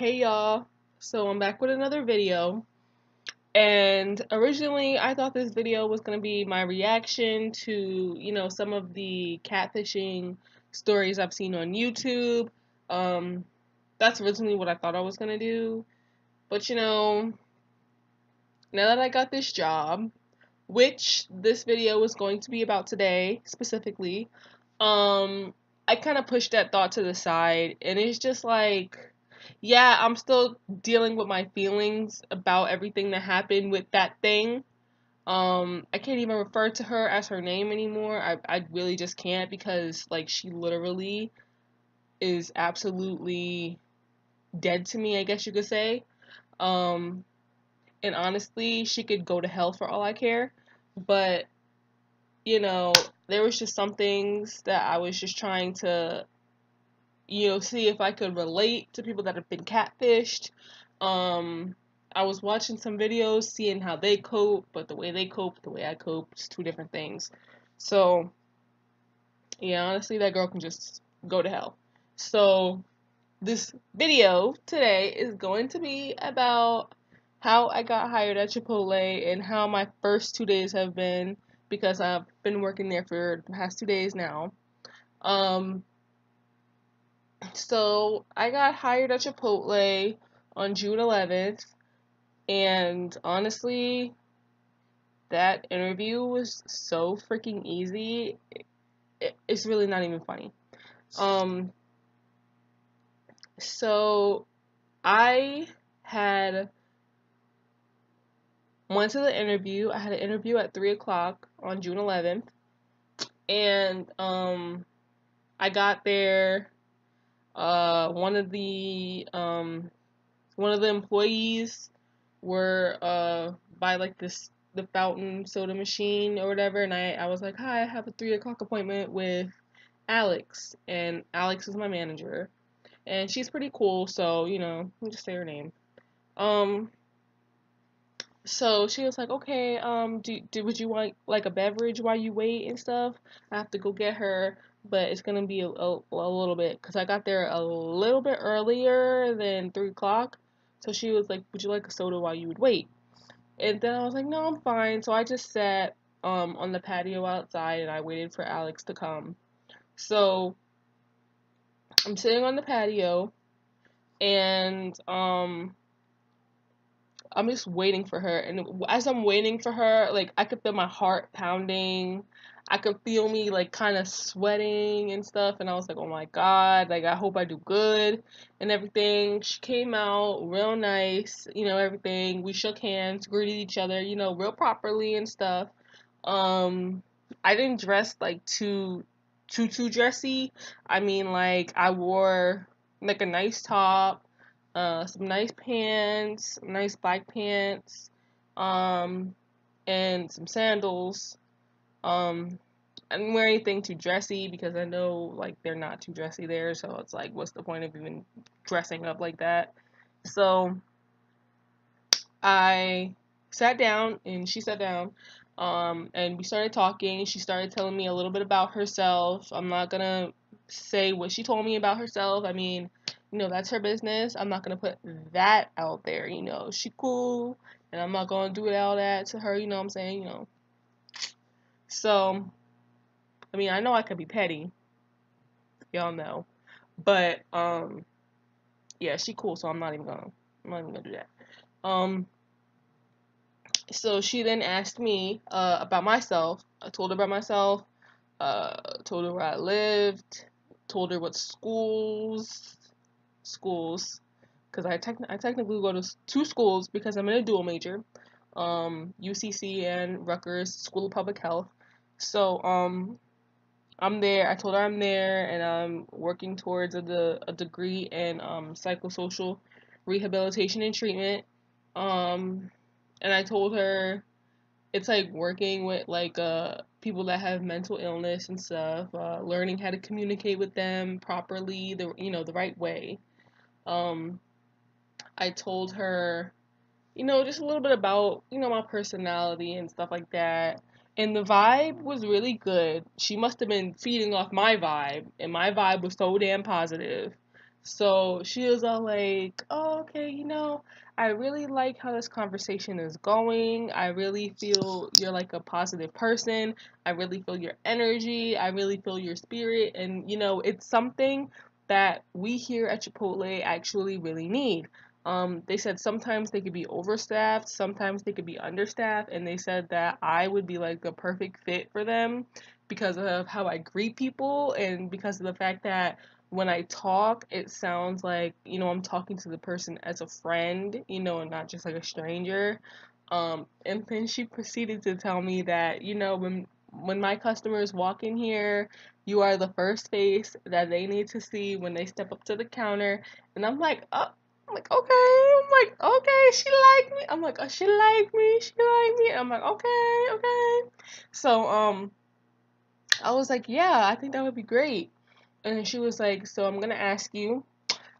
Hey y'all, so I'm back with another video, and originally I thought this video was going to be my reaction to, some of the catfishing stories I've seen on YouTube. Um, that's originally what I thought I was going to do, but now that I got this job, which this video was going to be about today specifically, um, I kind of pushed that thought to the side, and it's just like, yeah, I'm still dealing with my feelings about everything that happened with that thing. I can't even refer to her as her name anymore. I really just can't because like she literally is absolutely dead to me, I guess you could say. Um, and honestly, she could go to hell for all I care. But you know, there was just some things that I was just trying to, see if I could relate to people that have been catfished. Um, I was watching some videos, seeing how they cope, but the way they cope, the way I cope, it's two different things. So, yeah, honestly, that girl can just go to hell. So, this video today is going to be about how I got hired at Chipotle and how my first 2 days have been because I've been working there for the past 2 days now. Um, so I got hired at Chipotle on June 11th, and honestly, that interview was so freaking easy. It's really not even funny. Um, so I had went to the interview. I had an interview at 3 o'clock on June 11th, and I got there. One of the employees were by like the fountain soda machine or whatever, and I was like, hi, I have a 3 o'clock appointment with Alex, and Alex is my manager, and she's pretty cool, so let me just say her name. So she was like, okay, would you want like a beverage while you wait and stuff? I have to go get her, but it's gonna be a little bit, because I got there a little bit earlier than 3 o'clock. So she was like, would you like a soda while you would wait? And then I was like, no, I'm fine. So I just sat on the patio outside and I waited for Alex to come. So I'm sitting on the patio and I'm just waiting for her, and as I'm waiting for her, like I could feel my heart pounding. I could feel me like kind of sweating and stuff, and I was like, "Oh my God, like I hope I do good and everything." She came out real nice, everything. We shook hands, greeted each other, real properly and stuff. Um, I didn't dress like too dressy. I mean, like I wore like a nice top, some nice pants, nice black pants, um, and some sandals. I didn't wear anything too dressy because I know like they're not too dressy there, so it's like, what's the point of even dressing up like that? So I sat down and she sat down, and we started talking. She started telling me a little bit about herself. I'm not gonna say what she told me about herself. I mean, that's her business. I'm not gonna put that out there. She cool, and I'm not gonna do all that to her. You know what I'm saying? So, I mean, I know I could be petty, y'all know, but yeah, she cool. So I'm not even gonna do that. So she then asked me about myself. I told her about myself, told her where I lived, told her what schools, because I technically go to two schools because I'm in a dual major, UCC and Rutgers School of Public Health. So I'm there. I told her I'm there, and I'm working towards a degree in psychosocial rehabilitation and treatment. Um, and I told her it's like working with like people that have mental illness and stuff, learning how to communicate with them properly, the right way. Um, I told her, just a little bit about, my personality and stuff like that. And the vibe was really good. She must have been feeding off my vibe, and my vibe was so damn positive. So she was all like, oh, okay, I really like how this conversation is going. I really feel you're like a positive person. I really feel your energy. I really feel your spirit. And, it's something that we here at Chipotle actually really need. They said sometimes they could be overstaffed, sometimes they could be understaffed, and they said that I would be like the perfect fit for them because of how I greet people and because of the fact that when I talk, it sounds like, I'm talking to the person as a friend, and not just like a stranger. And then she proceeded to tell me that, when my customers walk in here, you are the first face that they need to see when they step up to the counter. And I'm like, oh, I'm like, okay. I'm like, okay, she liked me. I'm like, oh, she liked me. She liked me. I'm like, okay, okay. So, I was like, yeah, I think that would be great. And then she was like, so I'm gonna ask you,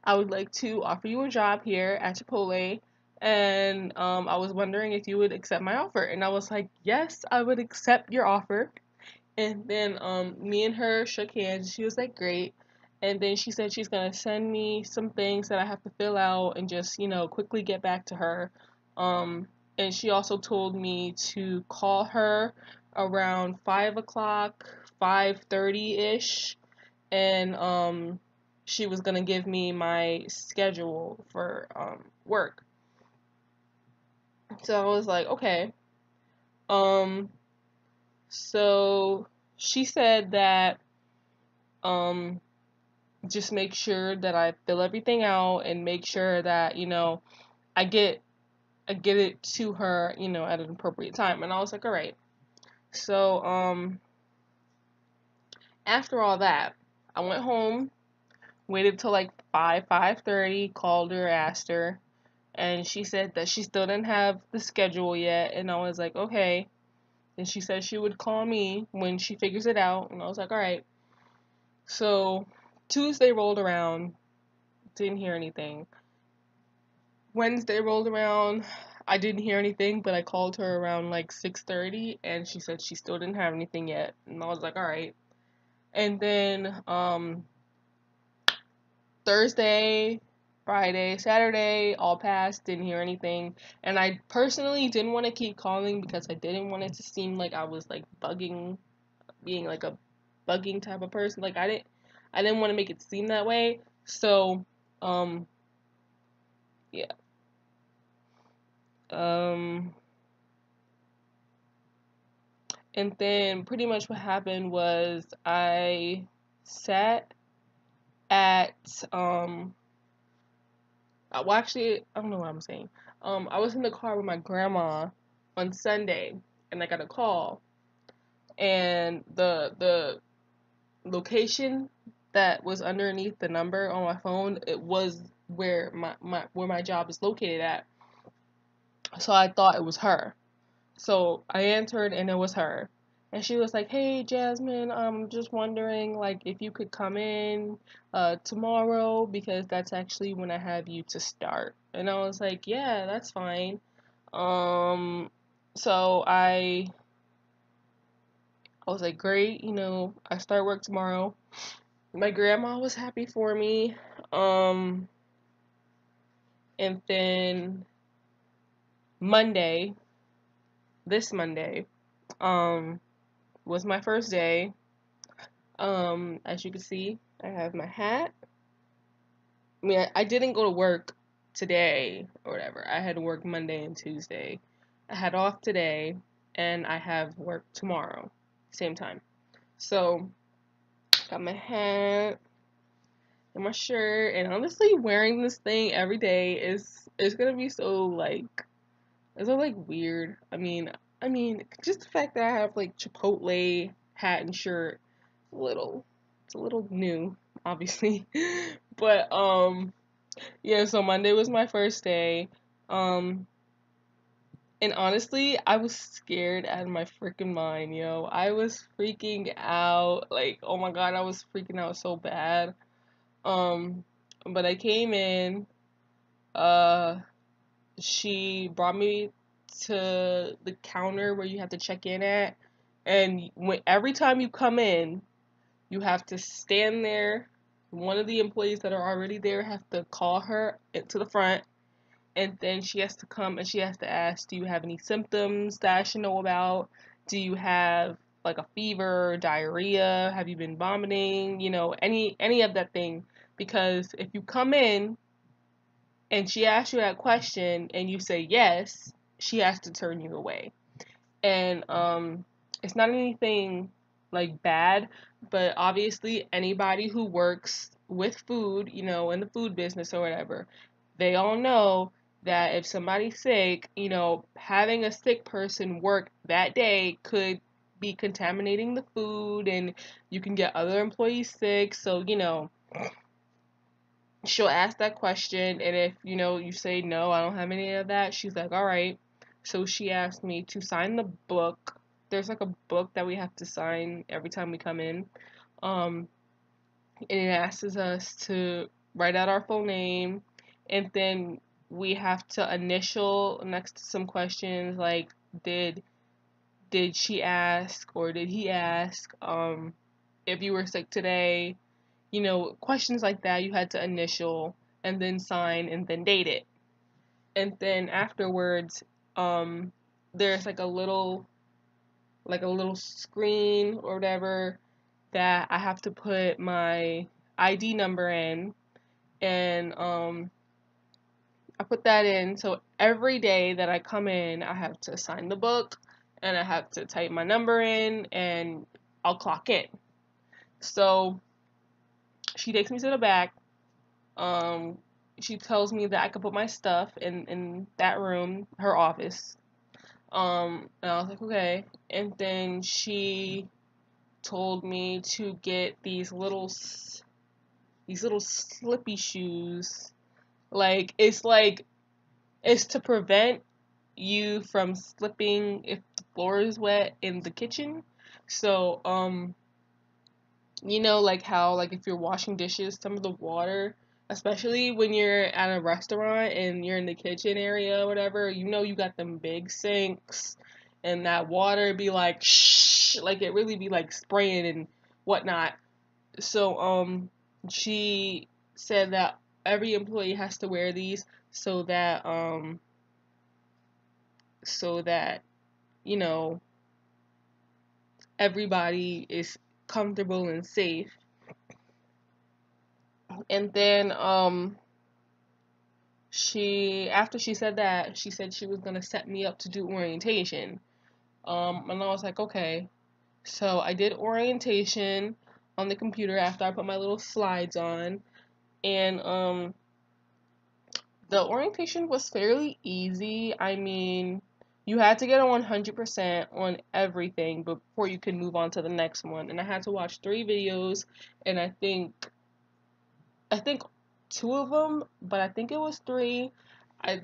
I would like to offer you a job here at Chipotle. And I was wondering if you would accept my offer. And I was like, yes, I would accept your offer. And then me and her shook hands. She was like, great. And then she said she's gonna send me some things that I have to fill out and just, quickly get back to her. And she also told me to call her around 5 o'clock, 5:30 ish, and she was gonna give me my schedule for work. So I was like, okay. Um, so she said that um just make sure that I fill everything out and make sure that I get I get it to her at an appropriate time. And I was like, all right. So after all that, I went home, waited till like 5:30, called her, asked her, and she said that she still didn't have the schedule yet. And I was like, okay. And she said she would call me when she figures it out. And I was like, all right. So Tuesday rolled around, didn't hear anything. Wednesday rolled around, I didn't hear anything, but I called her around like 6:30, and she said she still didn't have anything yet. And I was like, all right. And then Thursday, Friday, Saturday, all passed, didn't hear anything. And I personally didn't want to keep calling because I didn't want it to seem like I was like bugging, being like a bugging type of person. Like I didn't want to make it seem that way. So, um yeah. Um and then pretty much what happened was I sat at well, actually, I don't know what I'm saying. I was in the car with my grandma on Sunday, and I got a call, and the location that was underneath the number on my phone, it was where my job is located at. So I thought it was her. So I answered, and it was her. And she was like, "Hey, Jasmine, I'm just wondering, like, if you could come in tomorrow because that's actually when I have you to start." And I was like, "Yeah, that's fine." Um, so I was like, "Great, I start work tomorrow." My grandma was happy for me. Um, and then Monday, this Monday, um, was my first day. As you can see, I have my hat. I mean, I didn't go to work today or whatever. I had to work Monday and Tuesday. I had off today, and I have work tomorrow, same time. So, got my hat and my shirt, and honestly, wearing this thing every day is gonna be so like it's so like weird. I mean, just the fact that I have like Chipotle hat and shirt, it's a little new, obviously. But yeah, so Monday was my first day. Um and honestly, I was scared out of my freaking mind, yo. I was freaking out. Like, oh my god, I was freaking out so bad. Um but I came in, uh she brought me to the counter where you have to check in at, and every time you come in, you have to stand there one of the employees that are already there have to call her to the front, and then she has to come and she has to ask, do you have any symptoms that I should know about? Do you have like a fever, diarrhea? Have you been vomiting? You know, any of that thing. Because if you come in and she asks you that question and you say yes, she has to turn you away. And it's not anything like bad, but obviously anybody who works with food, you know, in the food business or whatever, they all know that if somebody's sick, you know, having a sick person work that day could be contaminating the food, and you can get other employees sick. So, you know, she'll ask that question, and if, you know, you say no, I don't have any of that, she's like, all right. So she asked me to sign the book. There's like a book that we have to sign every time we come in. And it asks us to write out our full name, and then we have to initial next to some questions like, did she ask or did he ask, if you were sick today, you know, questions like that. You had to initial and then sign and then date it. And then afterwards, there's like a little screen or whatever that I have to put my ID number in, and I put that in. So every day that I come in, I have to sign the book and I have to type my number in and I'll clock in. So she takes me to the back. Um, she tells me that I could put my stuff in that room, her office. And I was like, okay. And then she told me to get these little slippy shoes. It's to prevent you from slipping if the floor is wet in the kitchen. So, you know, like how, like if you're washing dishes, some of the water, especially when you're at a restaurant and you're in the kitchen area or whatever, you know, you got them big sinks and that water be like, shh, like it really be like spraying and whatnot. So, she said that every employee has to wear these so that, you know, everybody is comfortable and safe. And then, after she said that, she said she was gonna set me up to do orientation. And I was like, okay. So I did orientation on the computer after I put my little slides on, and the orientation was fairly easy. I mean, you had to get a 100% on everything before you could move on to the next one. And I had to watch 3 videos, and I think two of them, but I think it was three. I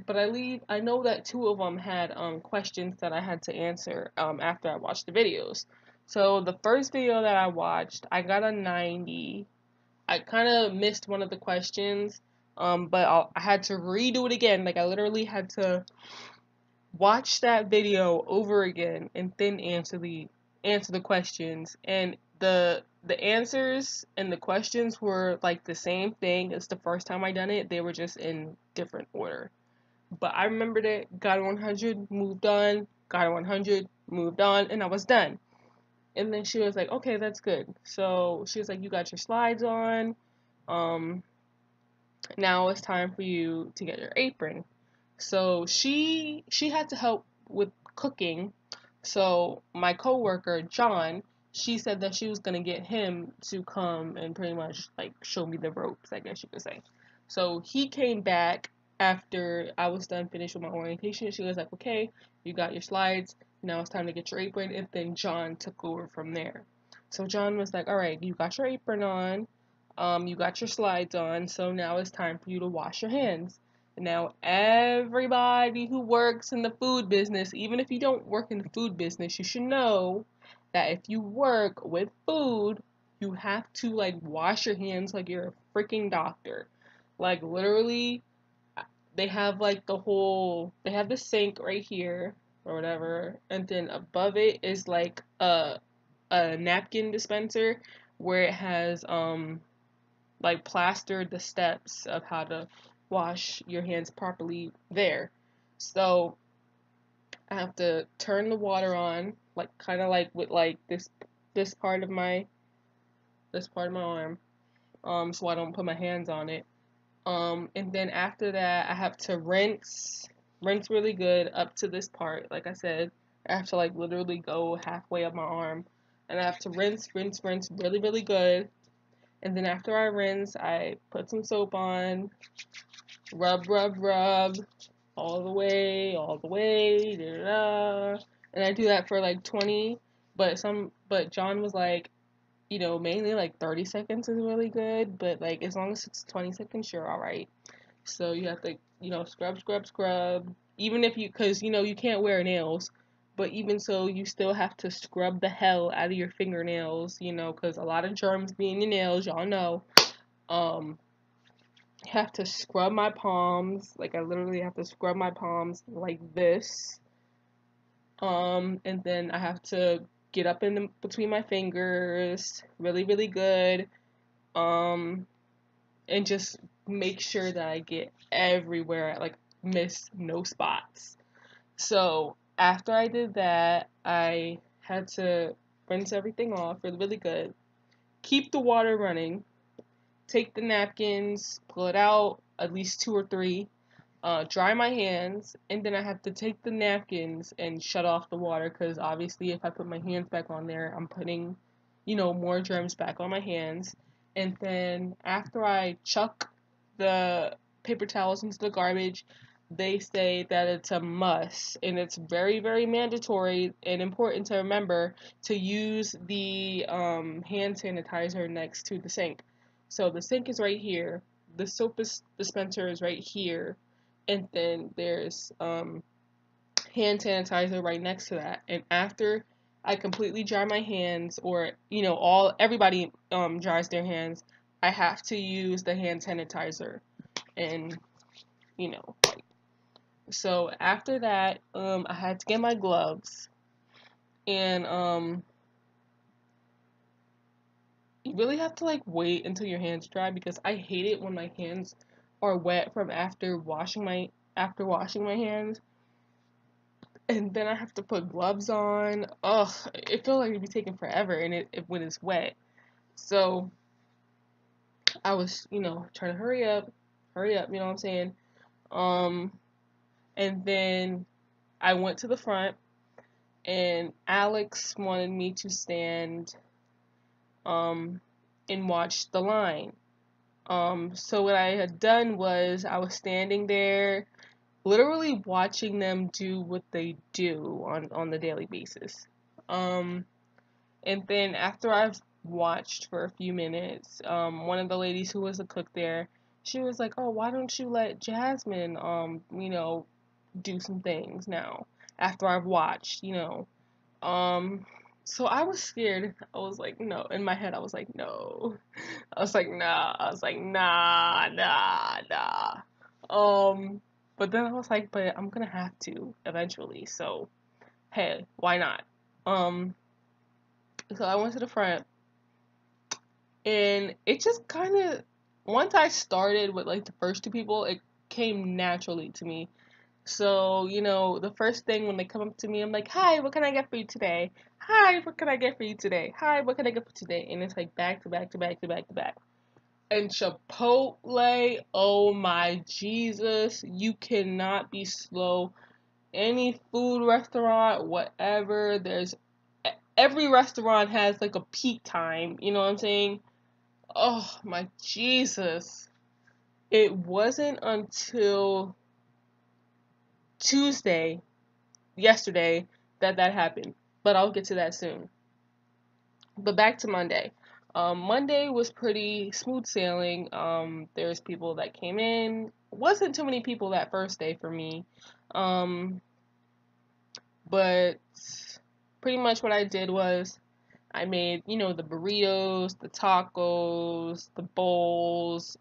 know that two of them had questions that I had to answer after I watched the videos. So the first video that I watched, I got a 90. I kind of missed one of the questions, but I had to redo it again. Like I literally had to watch that video over again and then answer the questions. And the answers and the questions were like the same thing as the first time I done it. They were just in different order. But I remembered it, got a 100, moved on, got a 100, moved on, and I was done. And then she was like, okay, that's good. So she was like, you got your slides on. Um, Now it's time for you to get your apron. So she had to help with cooking. So my coworker John, she said that she was gonna get him to come and pretty much like show me the ropes, I guess you could say. So he came back after I was done finished with my orientation. She was like, okay, you got your slides. Now it's time to get your apron. And then John took over from there. So John was like, all right, you got your apron on. You got your slides on. So now it's time for you to wash your hands. Now, everybody who works in the food business, even if you don't work in the food business, you should know that if you work with food, you have to like wash your hands like you're a freaking doctor. Like literally, they have like they have the sink right here or whatever, and then above it is like a napkin dispenser where it has like plastered the steps of how to wash your hands properly there. So I have to turn the water on, like kind of like with like this part of my arm, so I don't put my hands on it. And then after that, I have to rinse really good up to this part. Like I said, I have to like literally go halfway up my arm, and I have to rinse really, really good. And then after I rinse, I put some soap on, rub, all the way, da, da, da. And I do that for like 20. But John was like, mainly like 30 seconds is really good, but like as long as it's 20 seconds, you're all right. So you have to, scrub. Even if because you can't wear nails, but even so, you still have to scrub the hell out of your fingernails, because a lot of germs be in your nails, y'all know. Um, have to scrub my palms, like I literally have to scrub my palms like this. And then I have to get up between my fingers, really, really good. And just make sure that I get everywhere, like miss no spots. So after I did that, I had to rinse everything off really, really good. Keep the water running. Take the napkins, pull it out, at least 2 or 3. Dry my hands, and then I have to take the napkins and shut off the water, because obviously if I put my hands back on there, I'm putting, more germs back on my hands. And then after I chuck the paper towels into the garbage, they say that it's a must, and it's very, very mandatory and important to remember to use the hand sanitizer next to the sink. So the sink is right here, the soap dispenser is right here, and then there's hand sanitizer right next to that. And after I completely dry my hands, or everybody dries their hands, I have to use the hand sanitizer. And like, so after that, I had to get my gloves, and you really have to like wait until your hands dry, because I hate it when my hands are wet from after washing my hands, and then I have to put gloves on. Ugh, it feels like it'd be taking forever, and when it's wet. So I was, trying to hurry up, you know what I'm saying? Um, and then I went to the front, and Alex wanted me to stand, and watch the line. So what I had done was I was standing there, literally watching them do what they do on the daily basis. And then after I've watched for a few minutes, one of the ladies who was a cook there, she was like, "Oh, why don't you let Jasmine, do some things now after I've watched, So I was scared. I was like, no. In my head, I was like, no. I was like, nah. I was like, nah. But then I was like, but I'm gonna have to eventually. So, hey, why not? Um, so I went to the front, and it just kind of, once I started with like the first 2 people, it came naturally to me. So, the first thing when they come up to me, I'm like, "Hi, what can I get for you today? Hi, what can I get for you today? Hi, what can I get for today?" And it's like back to back to back to back to back. And Chipotle, oh my Jesus, you cannot be slow. Any food restaurant, whatever, every restaurant has like a peak time, you know what I'm saying? Oh my Jesus. It wasn't until yesterday, that happened. But I'll get to that soon. But back to Monday. Monday was pretty smooth sailing. There's people that came in. Wasn't too many people that first day for me. But pretty much what I did was I made, the burritos, the tacos, the bowls,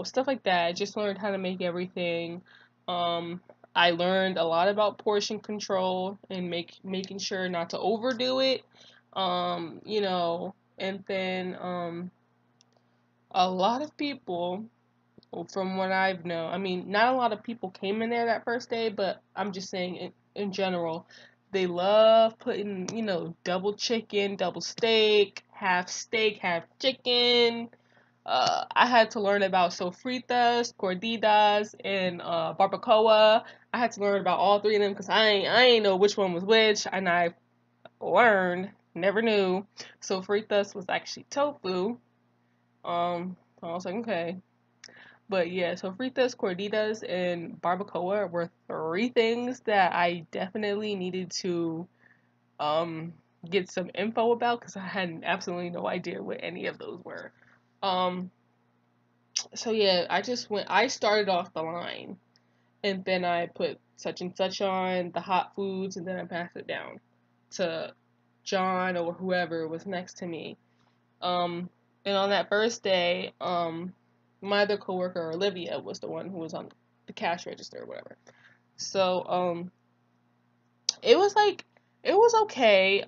stuff like that. I just learned how to make everything. Um, I learned a lot about portion control and making sure not to overdo it. And then A lot of people, from what I've known, I mean, not a lot of people came in there that first day, but I'm just saying in general, they love putting, double chicken, double steak, half chicken. I had to learn about sofritas, gorditas, and barbacoa. I had to learn about all three of them because I ain't know which one was which, and I learned, never knew. Sofritas was actually tofu. I was like, okay. But yeah, so fritas, gorditas, and barbacoa were three things that I definitely needed to um get some info about because I had absolutely no idea what any of those were. Um, so yeah, I started off the line and then I put such and such on the hot foods and then I passed it down to John or whoever was next to me. Um, and on that first day, my other coworker, Olivia, was the one who was on the cash register or whatever. So, it was like, it was okay.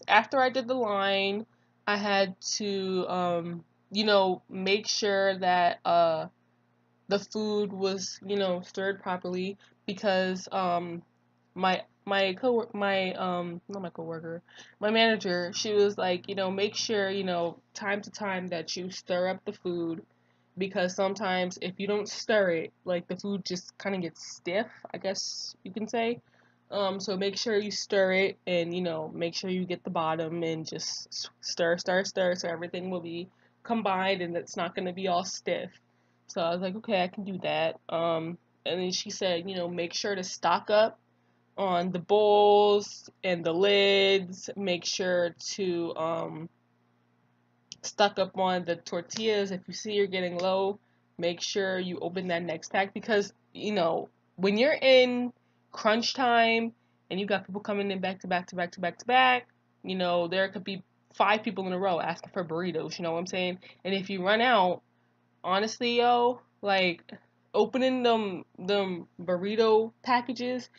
After I did the line, I had to, make sure that, the food was, stirred properly because, not my coworker, my manager, she was like, make sure, time to time that you stir up the food because sometimes if you don't stir it, like the food just kind of gets stiff, I guess you can say. So make sure you stir it and, make sure you get the bottom and just stir, stir, stir so everything will be combined and it's not going to be all stiff. So I was like, okay, I can do that. And then she said, make sure to stock up on the bowls and the lids. Make sure to stock up on the tortillas. If you see you're getting low, make sure you open that next pack because when you're in crunch time and you got people coming in back to back to back to back to back, there could be 5 people in a row asking for burritos. You know what I'm saying? And if you run out, honestly, yo, like opening them burrito packages,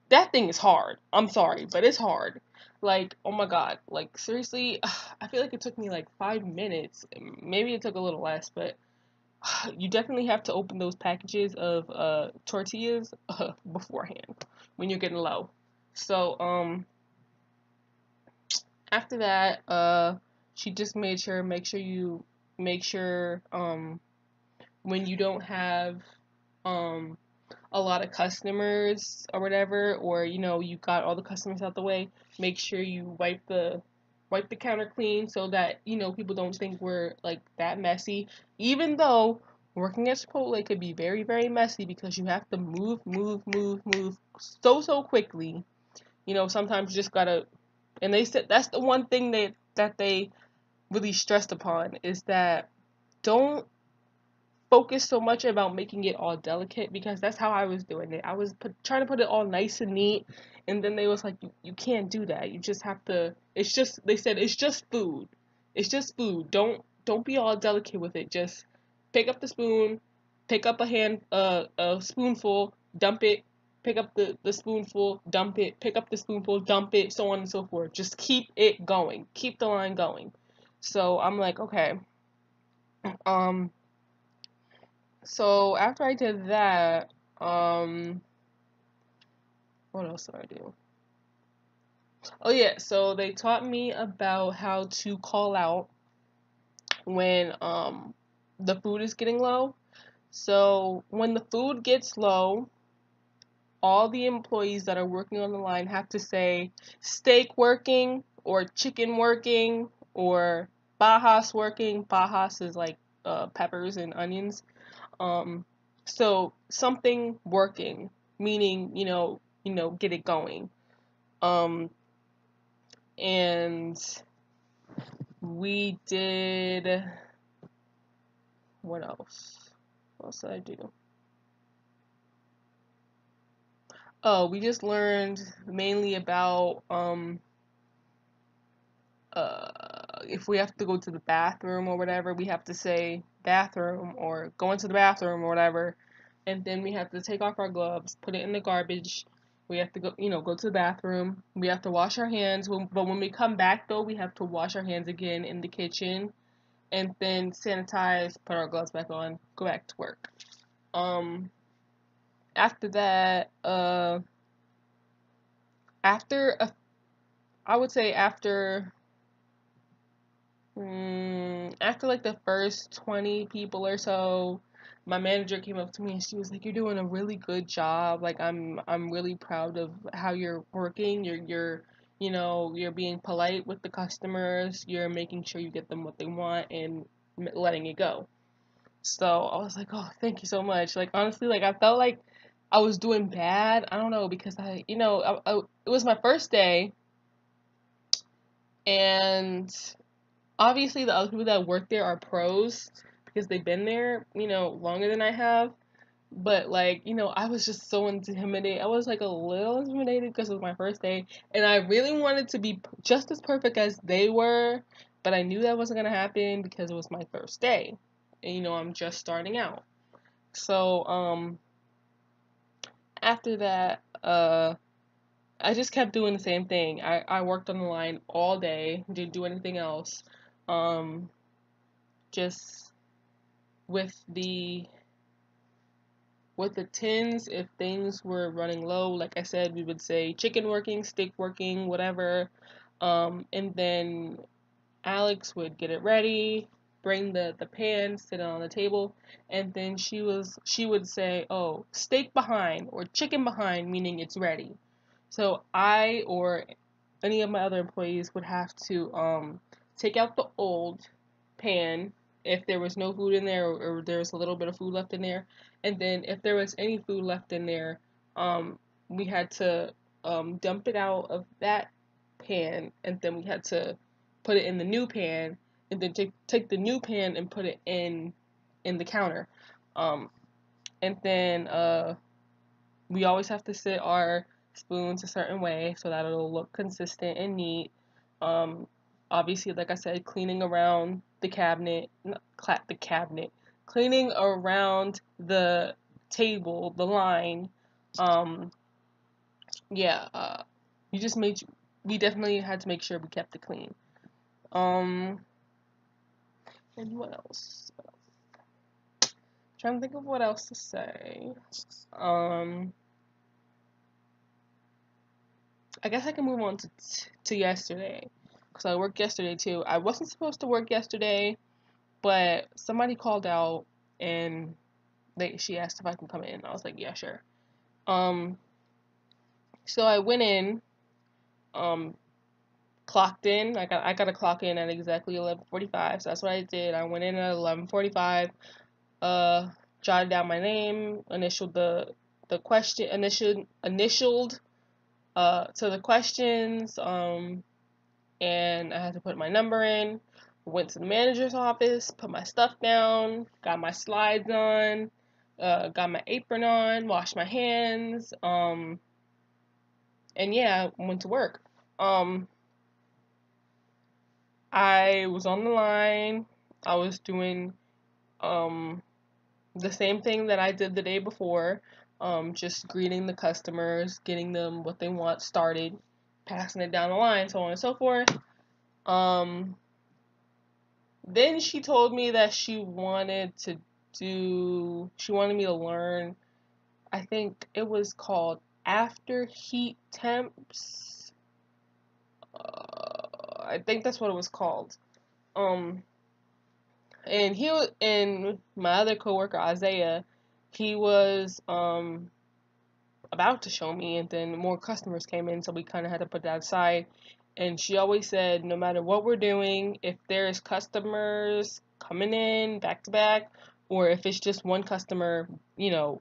that thing is hard. I'm sorry, but it's hard. Like, oh my god, like seriously, I feel like it took me like 5 minutes. Maybe it took a little less, but you definitely have to open those packages of tortillas beforehand when you're getting low. So after that, she just make sure when you don't have um a lot of customers or whatever, or you got all the customers out the way, make sure you wipe the counter clean so that people don't think we're like that messy. Even though working at Chipotle could be very very messy because you have to move so quickly. Sometimes you just gotta. And they said that's the one thing that they really stressed upon is that don't focus so much about making it all delicate because that's how I was doing it. I was trying to put it all nice and neat, and then they was like, you can't do that. You just have to. It's just they said it's just food. It's just food. Don't be all delicate with it. Just pick up the spoon, pick up a spoonful, dump it. Pick up the spoonful, dump it. Pick up the spoonful, dump it. So on and so forth. Just keep it going. Keep the line going. So I'm like, okay. Um, So after I did that, what else did I do? Oh yeah, so they taught me about how to call out when the food is getting low. So when the food gets low, all the employees that are working on the line have to say steak working or chicken working or bajas working. Bajas is like peppers and onions. Um, so something working, meaning, get it going. Um, and we did, what else? What else did I do? Oh, we just learned mainly about, if we have to go to the bathroom or whatever, we have to say bathroom or go into the bathroom or whatever. And then we have to take off our gloves, put it in the garbage. We have to go to the bathroom. We have to wash our hands. But when we come back, though, we have to wash our hands again in the kitchen. and then sanitize, put our gloves back on, go back to work. After that, after I would say after like the first 20 people or so, my manager came up to me and she was like, "You're doing a really good job. Like I'm really proud of how you're working. You're being polite with the customers. You're making sure you get them what they want and letting it go." So I was like, "Oh, thank you so much." Like honestly, like I felt like I was doing bad. I don't know because it was my first day, and obviously the other people that work there are pros because they've been there, longer than I have. But like, I was just so intimidated. I was like a little intimidated because it was my first day, and I really wanted to be just as perfect as they were, but I knew that wasn't gonna happen because it was my first day, and I'm just starting out. So after that, I just kept doing the same thing. I worked on the line all day, didn't do anything else. Um, just with the tins, if things were running low, like I said, we would say chicken working, steak working, whatever. And then Alex would get it ready, bring the pan, sit it on the table, and then she would say, "Oh, steak behind or chicken behind," meaning it's ready. So I or any of my other employees would have to take out the old pan if there was no food in there, or there was a little bit of food left in there, and then if there was any food left in there, we had to dump it out of that pan, and then we had to put it in the new pan, and then take the new pan and put it in the counter, um, and then we always have to sit our spoons a certain way so that it'll look consistent and neat. Um, Obviously, like I said, cleaning around the cabinet, not the cabinet, cleaning around the table, the line. Um, yeah, you just made. We definitely had to make sure we kept it clean. Um, and what else? Trying to think of what else to say. Um, I guess I can move on to yesterday, because I worked yesterday too. I wasn't supposed to work yesterday, but somebody called out and she asked if I can come in. I was like, yeah, sure. Um, so I went in, um, clocked in. I got to clock in at exactly 11:45. So that's what I did. I went in at 11:45. Jotted down my name, initialed the question, initialed to the questions. And I had to put my number in. Went to the manager's office, put my stuff down, got my slides on, got my apron on, washed my hands, and yeah, went to work. I was on the line. I was doing the same thing that I did the day before, just greeting the customers, getting them what they want started, passing it down the line, so on and so forth. Then she told me that she wanted me to learn, I think it was called after heat temps. I think that's what it was called. Um, and my other coworker, Isaiah, he was, about to show me, and then more customers came in, so we kind of had to put that aside. And she always said, no matter what we're doing, if there's customers coming in back to back, or if it's just one customer,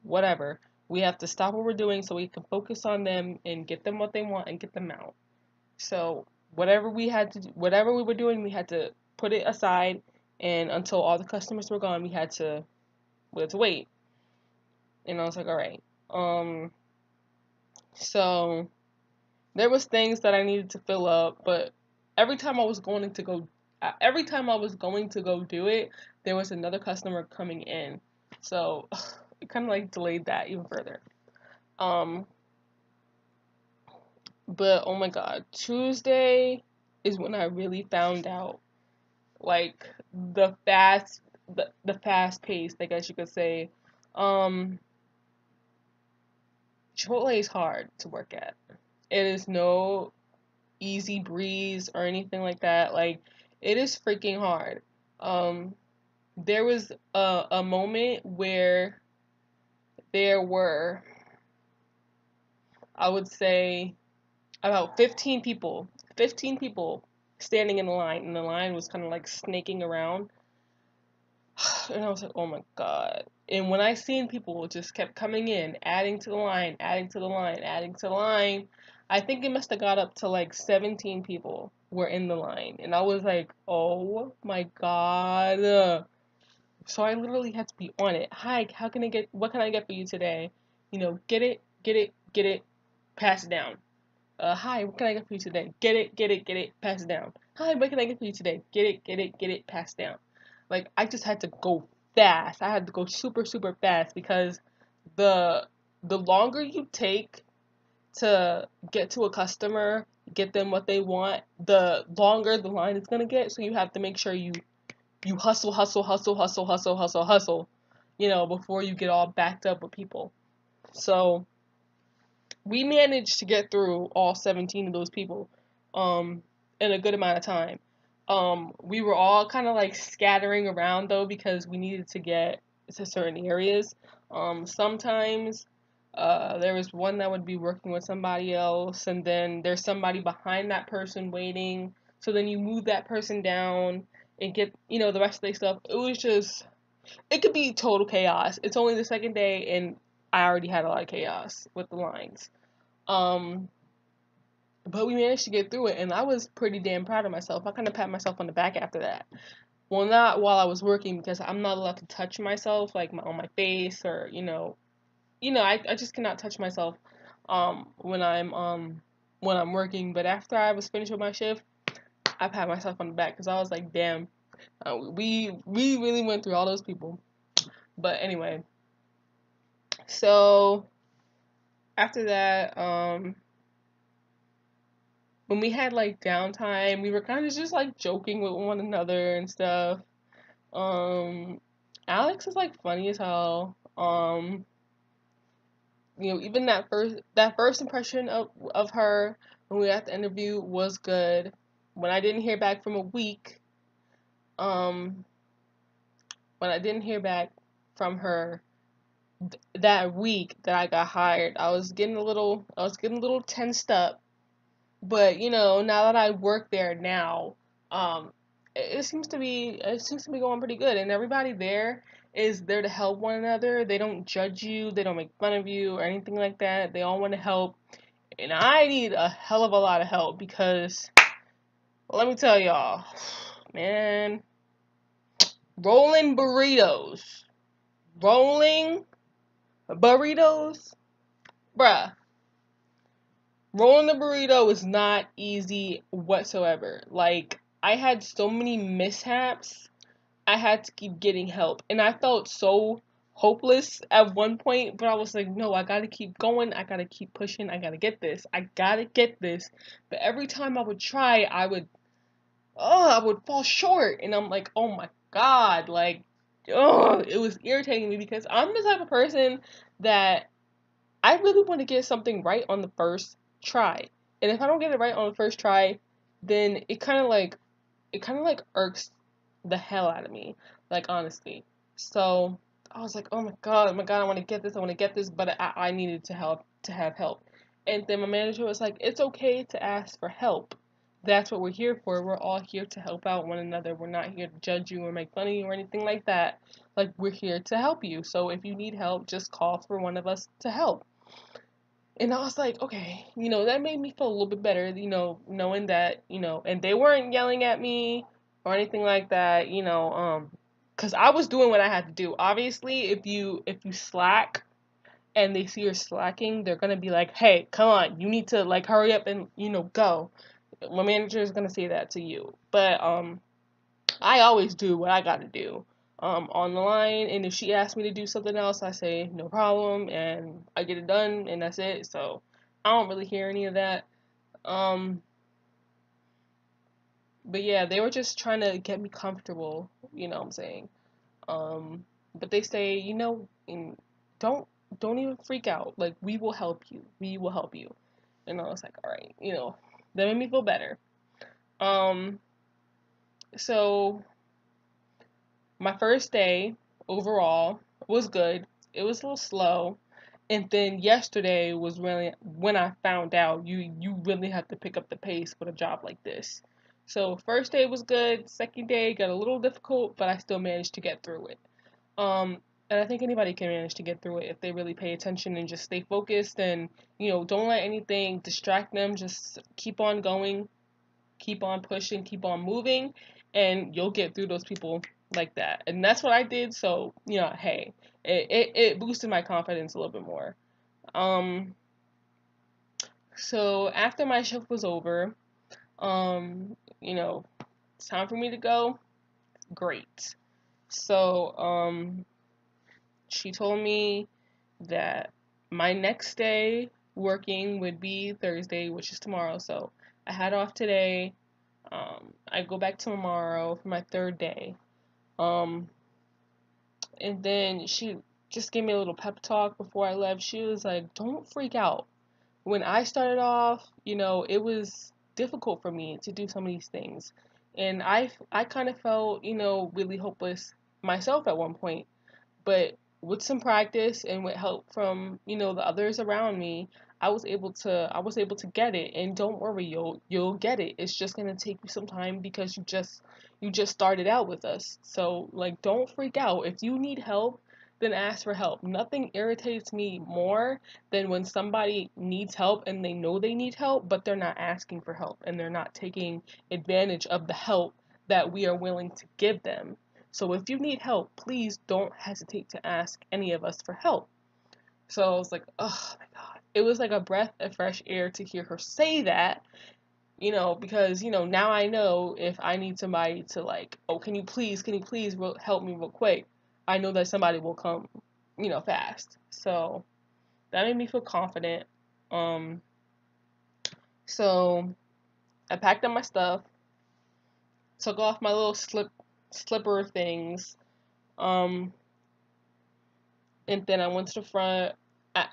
whatever, we have to stop what we're doing so we can focus on them and get them what they want and get them out. So whatever whatever we were doing, we had to put it aside, and until all the customers were gone, we had to wait. And I was like, all right. So there was things that I needed to fill up, but every time I was going to go, do it, there was another customer coming in, so it kind of like delayed that even further. But oh my God, Tuesday is when I really found out, like, the fast pace, I guess you could say. Um, Chipotle is hard to work at. It is no easy breeze or anything like that. Like, it is freaking hard. Um, there was a moment where there were, I would say, about 15 people standing in the line, and the line was kind of like snaking around. And I was like, oh my God. And when I seen people just kept coming in, adding to the line, adding to the line, adding to the line, I think it must have got up to like 17 people were in the line. And I was like, oh my God. So I literally had to be on it. Hi, what can I get for you today? Get it, get it, get it, pass it down. Hi, what can I get for you today? Get it, get it, get it, pass it down. Hi, what can I get for you today? Get it, get it, get it, pass it down. Like, I just had to go fast. I had to go super, super fast because the the longer you take to get to a customer, get them what they want, the longer the line is gonna get. So you have to make sure you hustle, hustle, hustle, hustle, hustle, hustle, hustle, before you get all backed up with people. So we managed to get through all 17 of those people in a good amount of time. We were all kind of like scattering around though because we needed to get to certain areas. Sometimes there was one that would be working with somebody else, and then there's somebody behind that person waiting. So then you move that person down and get, the rest of their stuff. It could be total chaos. It's only the second day, and I already had a lot of chaos with the lines. Um, but we managed to get through it, and I was pretty damn proud of myself. I kind of pat myself on the back after that. Well, not while I was working because I'm not allowed to touch myself, like on my face or I just cannot touch myself when I'm working. But after I was finished with my shift, I pat myself on the back because I was like, damn, we really went through all those people. But anyway, so after that, when we had like downtime, we were kind of just like joking with one another and stuff. Um, Alex is like funny as hell. Even that first impression of her when we had the interview was good. When I didn't hear back from a week, um, when I didn't hear back from her that week that I got hired, I was getting a little tensed up. But now that I work there now, um, it seems to be going pretty good, and everybody there is there to help one another. They don't judge you, they don't make fun of you or anything like that. They all want to help, and I need a hell of a lot of help because let me tell y'all, man, rolling burritos, rolling burritos, bruh. Rolling a burrito is not easy whatsoever. Like, I had so many mishaps. I had to keep getting help. And I felt so hopeless at one point, but I was like, no, I gotta keep going. I gotta keep pushing. I gotta get this. I gotta get this. But every time I would try, I would fall short. And I'm like, oh my God. Like, it was irritating me because I'm the type of person that I really want to get something right on the first try. And if I don't get it right on the first try, then it kind of like irks the hell out of me, like honestly. So I was like, oh my God, I want to get this, but I needed to have help. And then my manager was like, it's okay to ask for help. That's what we're here for. We're all here to help out one another. We're not here to judge you or make fun of you or anything like that. Like, we're here to help you. So if you need help, just call for one of us to help. And I was like, okay, that made me feel a little bit better, knowing that, and they weren't yelling at me or anything like that, because I was doing what I had to do. Obviously, if you slack and they see you're slacking, they're gonna be like, hey, come on, you need to like hurry up and go. My manager is gonna say that to you, but I always do what I gotta do on the line, and if she asks me to do something else, I say no problem, and I get it done, and that's it. So I don't really hear any of that. Um, But yeah, they were just trying to get me comfortable, you know what I'm saying? Um, but they say, don't don't even freak out. Like, we will help you. We will help you. And I was like, all right, that made me feel better. Um, so my first day overall was good. It was a little slow. And then yesterday was really when I found out you really have to pick up the pace with a job like this. So first day was good. Second day got a little difficult, but I still managed to get through it. And I think anybody can manage to get through it if they really pay attention and just stay focused and, don't let anything distract them. Just keep on going, keep on pushing, keep on moving, and you'll get through those people like that. And that's what I did. So, hey, it boosted my confidence a little bit more. Um, so after my shift was over, it's time for me to go. Great. So, she told me that my next day working would be Thursday, which is tomorrow. So I had off today. I go back tomorrow for my third day. Um, and then she just gave me a little pep talk before I left. She was like, "Don't freak out." When I started off, it was difficult for me to do some of these things. And I kind of felt, really hopeless myself at one point. But with some practice and with help from, the others around me, I was able to get it. And don't worry, you'll get it. It's just gonna take you some time because you just started out with us. So, like, don't freak out. If you need help, then ask for help. Nothing irritates me more than when somebody needs help and they know they need help, but they're not asking for help and they're not taking advantage of the help that we are willing to give them. So if you need help, please don't hesitate to ask any of us for help. So I was like, oh my God. It was like a breath of fresh air to hear her say that, because, now I know if I need somebody to, like, oh, can you please help me real quick? I know that somebody will come, fast. So that made me feel confident. Um, so I packed up my stuff, took off my little slipper things, um, and then I went to the front.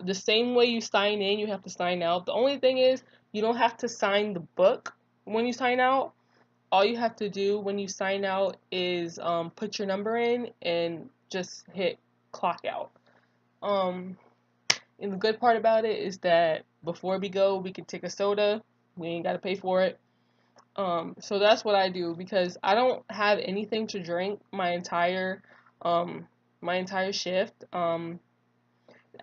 The same way you sign in, you have to sign out. The only thing is, you don't have to sign the book when you sign out. All you have to do when you sign out is put your number in and just hit clock out. Um, and the good part about it is that before we go, we can take a soda. We ain't gotta pay for it. So that's what I do because I don't have anything to drink um my entire shift.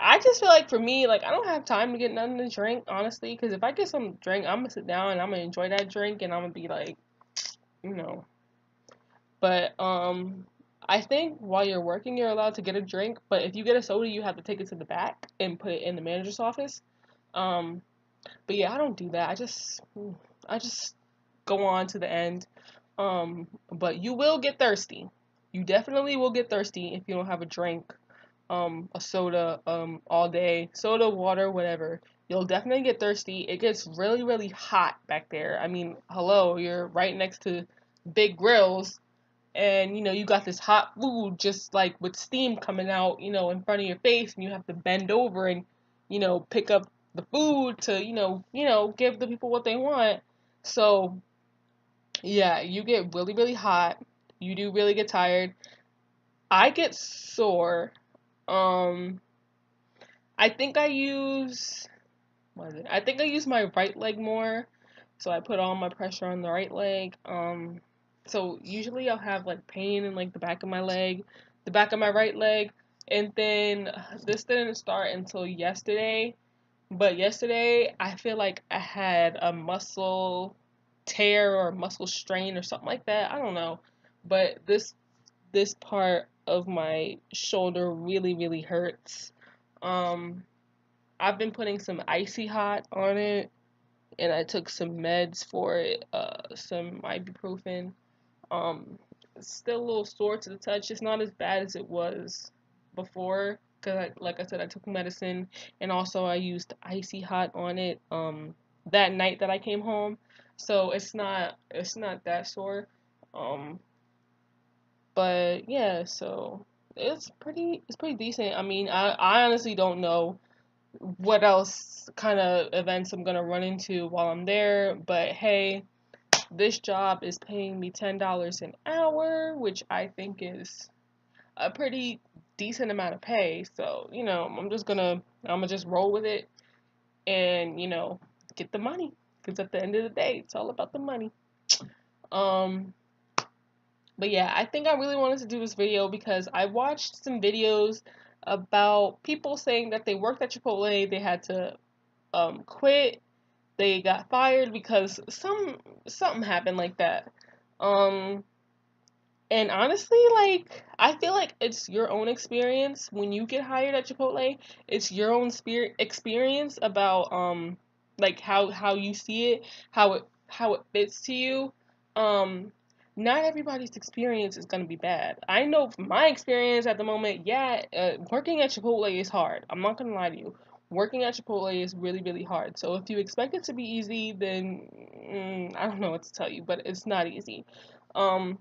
I just feel like for me, like, I don't have time to get nothing to drink, honestly, because if I get some drink, I'm gonna sit down and I'm gonna enjoy that drink and I'm gonna be like, you know. But I think while you're working, you're allowed to get a drink, but if you get a soda, you have to take it to the back and put it in the manager's office. Um, but yeah, I don't do that. I just go on to the end. But you will get thirsty. You definitely will get thirsty if you don't have a drink, a soda, all day, soda, water, whatever. You'll definitely get thirsty. It gets really, really hot back there. I mean, hello, you're right next to big grills, and you got this hot food just like with steam coming out, in front of your face, and you have to bend over and, pick up the food to, give the people what they want. So, yeah, you get really, really hot. You do really get tired. I get sore. Um, I think I use what is it? I think I use my right leg more, so I put all my pressure on the right leg. So usually I'll have like pain in like the back of my leg, the back of my right leg, and then this didn't start until yesterday. But yesterday I feel like I had a muscle tear or muscle strain or something like that. I don't know, but this part of my shoulder really, really hurts. Um, I've been putting some icy hot on it, and I took some meds for it, some ibuprofen. It's still a little sore to the touch. It's not as bad as it was before, because like I said, I took medicine, and also I used icy hot on it, that night that I came home. so it's not that sore. Um, but yeah, so it's pretty decent. I mean, I honestly don't know what else kind of events I'm gonna run into while I'm there, but hey, this job is paying me $10 an hour, which I think is a pretty decent amount of pay. So, I'm gonna just roll with it and, get the money. Because at the end of the day, it's all about the money. Um, but yeah, I think I really wanted to do this video because I watched some videos about people saying that they worked at Chipotle, they had to quit, they got fired because something happened like that. Um, And honestly, like, I feel like it's your own experience when you get hired at Chipotle. It's your own experience about like how you see it, how it fits to you. Um Not everybody's experience is going to be bad. I know from my experience at the moment, yeah, working at Chipotle is hard. I'm not going to lie to you. Working at Chipotle is really, really hard. So if you expect it to be easy, then I don't know what to tell you, but it's not easy. Um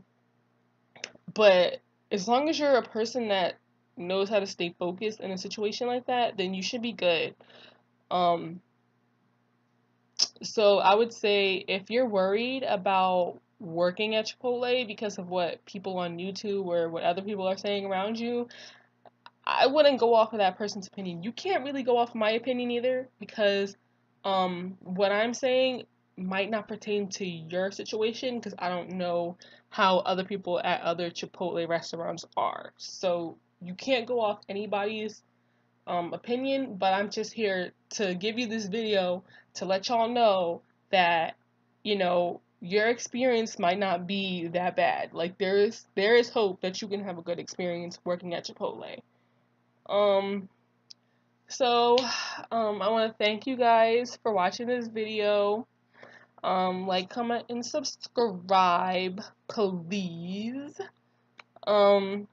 but as long as you're a person that knows how to stay focused in a situation like that, then you should be good. Um, so I would say if you're worried about working at Chipotle because of what people on YouTube or what other people are saying around you, I wouldn't go off of that person's opinion. You can't really go off of my opinion either because what I'm saying might not pertain to your situation because I don't know how other people at other Chipotle restaurants are. So you can't go off anybody's opinion, but I'm just here to give you this video to let y'all know that your experience might not be that bad. Like there is hope that you can have a good experience working at Chipotle. Um, so, I want to thank you guys for watching this video. Like, comment, and subscribe, please. Um,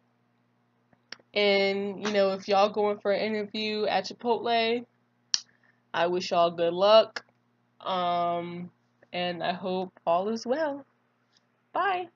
and, if y'all going for an interview at Chipotle, I wish y'all good luck. And I hope all is well. Bye.